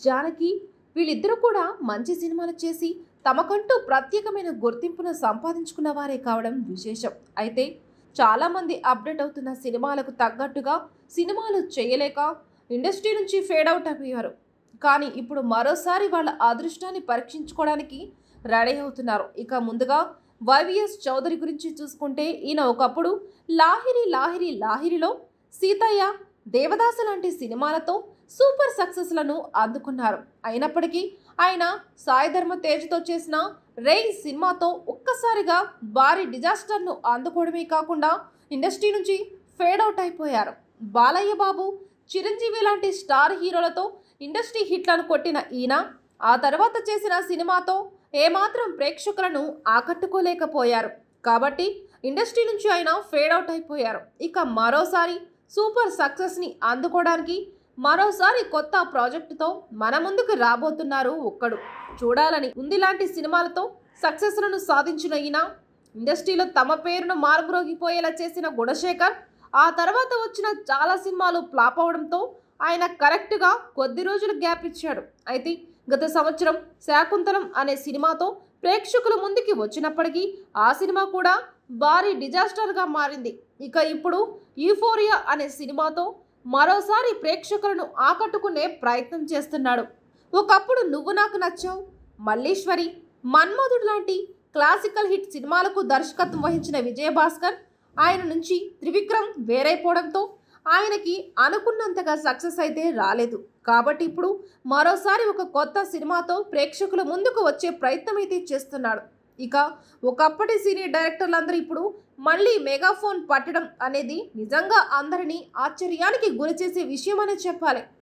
జానకి వీళ్ళిద్దరూ కూడా మంచి సినిమాలు చేసి తమకంటూ ప్రత్యేకమైన గుర్తింపును సంపాదించుకున్న వారే కావడం విశేషం. అయితే చాలామంది అప్డేట్ అవుతున్న సినిమాలకు తగ్గట్టుగా సినిమాలు చేయలేక ఇండస్ట్రీ నుంచి ఫేడ్ అవుట్ అయిపోయారు. కానీ ఇప్పుడు మరోసారి వాళ్ళ అదృష్టాన్ని పరీక్షించుకోవడానికి రెడీ అవుతున్నారు. ఇక ముందుగా వైవిఎస్ చౌదరి గురించి చూసుకుంటే ఈయన ఒకప్పుడు లాహిరి లాహిరి లాహిరిలో, సీతయ్య, దేవదాసు లాంటి సినిమాలతో సూపర్ సక్సెస్లను అందుకున్నారు. అయినప్పటికీ ఆయన సాయి ధర్మ తేజ్తో చేసిన రేయ్ సినిమాతో ఒక్కసారిగా భారీ డిజాస్టర్ను అందుకోవడమే కాకుండా ఇండస్ట్రీ నుంచి ఫేడ్ అవుట్ అయిపోయారు. బాలయ్య బాబు, చిరంజీవి లాంటి స్టార్ హీరోలతో ఇండస్ట్రీ హిట్లను కొట్టిన ఈయన ఆ తర్వాత చేసిన సినిమాతో ఏమాత్రం ప్రేక్షకులను ఆకట్టుకోలేకపోయారు. కాబట్టి ఇండస్ట్రీ నుంచి ఆయన ఫేడ్ అవుట్ అయిపోయారు. ఇక మరోసారి సూపర్ సక్సెస్ని అందుకోవడానికి మరోసారి కొత్త ప్రాజెక్టుతో మన ముందుకు రాబోతున్నారు ఒక్కడు. చూడాలని ఉంది లాంటి సినిమాలతో సక్సెస్లను సాధించిన ఈయన ఇండస్ట్రీలో తమ పేరును మారుమ్రోగిపోయేలా చేసిన గుణశేఖర్ ఆ తర్వాత వచ్చిన చాలా సినిమాలు ఫ్లాప్ అవడంతో ఆయన కరెక్ట్గా కొద్ది రోజులు గ్యాప్ ఇచ్చాడు. అయితే గత సంవత్సరం శాకుంతలం అనే సినిమాతో ప్రేక్షకుల ముందుకి వచ్చినప్పటికీ ఆ సినిమా కూడా భారీ డిజాస్టర్గా మారింది. ఇక ఇప్పుడు యూఫోరియా అనే సినిమాతో మరోసారి ప్రేక్షకులను ఆకట్టుకునే ప్రయత్నం చేస్తున్నాడు. ఒకప్పుడు నువ్వు నాకు నచ్చావు, మల్లీశ్వరి, మన్మధుడు లాంటి క్లాసికల్ హిట్ సినిమాలకు దర్శకత్వం వహించిన విజయభాస్కర్ ఆయన నుంచి త్రివిక్రమ్ వేరైపోవడంతో ఆయనకి అనుకున్నంతగా సక్సెస్ అయితే రాలేదు. కాబట్టి ఇప్పుడు మరోసారి ఒక కొత్త సినిమాతో ప్రేక్షకుల ముందుకు వచ్చే ప్రయత్నం అయితే చేస్తున్నాడు. ఇక ఒకప్పటి సినీ డైరెక్టర్లందరూ ఇప్పుడు మళ్ళీ మెగాఫోన్ పట్టడం అనేది నిజంగా అందరినీ ఆశ్చర్యానికి గురిచేసే విషయం అనే చెప్పాలి.